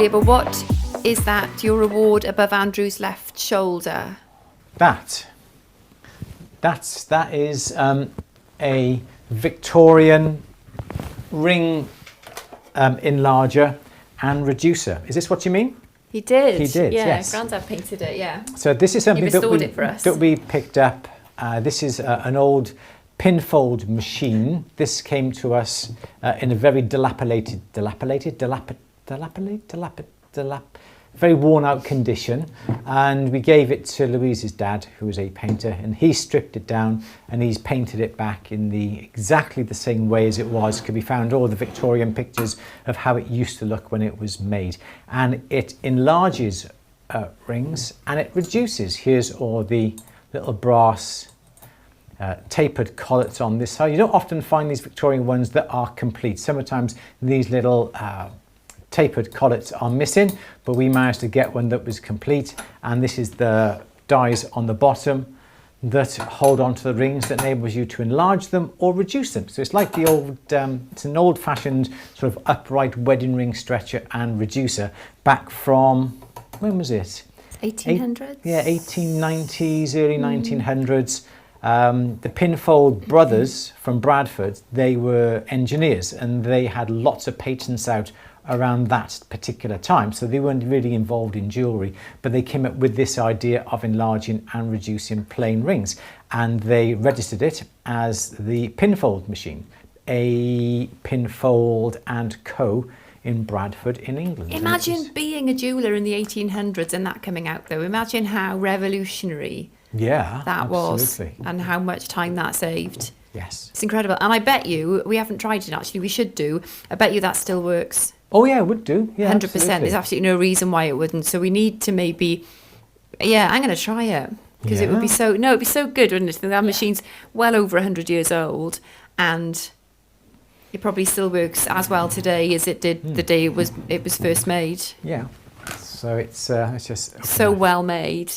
Yeah, but what is that, your reward above Andrew's left shoulder? That is a Victorian ring enlarger and reducer. Is this what you mean? He did. He did, yeah, yes. Grandad painted it, yeah. So this is something that we picked up. This is an old Pinfold machine. This came to us in a very very worn out condition, and we gave it to Louise's dad, who was a painter, and he stripped it down and he's painted it back in exactly the same way as it was, because we found all the Victorian pictures of how it used to look when it was made, and it enlarges rings and it reduces. Here's all the little brass tapered collets on this side. You don't often find these Victorian ones that are complete. Sometimes these little tapered collets are missing, but we managed to get one that was complete, and this is the dies on the bottom that hold onto the rings that enables you to enlarge them or reduce them. So it's like the old, it's an old-fashioned sort of upright wedding ring stretcher and reducer back from, when was it? 1800s? Yeah, 1890s, early 1900s. The Pinfold brothers from Bradford, they were engineers and they had lots of patents out around that particular time. So they weren't really involved in jewellery, but they came up with this idea of enlarging and reducing plain rings. And they registered it as the Pinfold machine, a Pinfold and Co. in Bradford in England. Imagine being a jeweller in the 1800s and that coming out though. Imagine how revolutionary that absolutely. was and how much time that saved. Yes. It's incredible. And I bet you, we haven't tried it actually, we should do, I bet you that still works. Oh yeah, it would do. Yeah, 100%. absolutely. There's absolutely no reason why it wouldn't. So we need to maybe, I'm going to try it because it would be so, it'd be so good, wouldn't it? That machine's well over 100 years old and it probably still works as well today as it did the day it was first made. Yeah. So it's just so well made.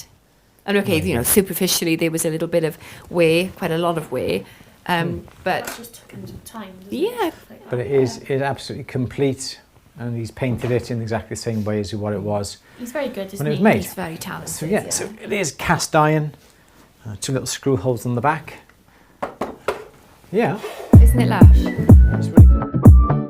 And okay, you know, superficially there was a little bit of wear, quite a lot of wear, but that just took him some time. Yeah. But it is absolutely complete, and he's painted it in exactly the same way as what it was. He's very good, isn't when it was he? made. He's very talented. So yeah, so it is cast iron, 2 little screw holes on the back. Yeah. Isn't it lush? It's really good.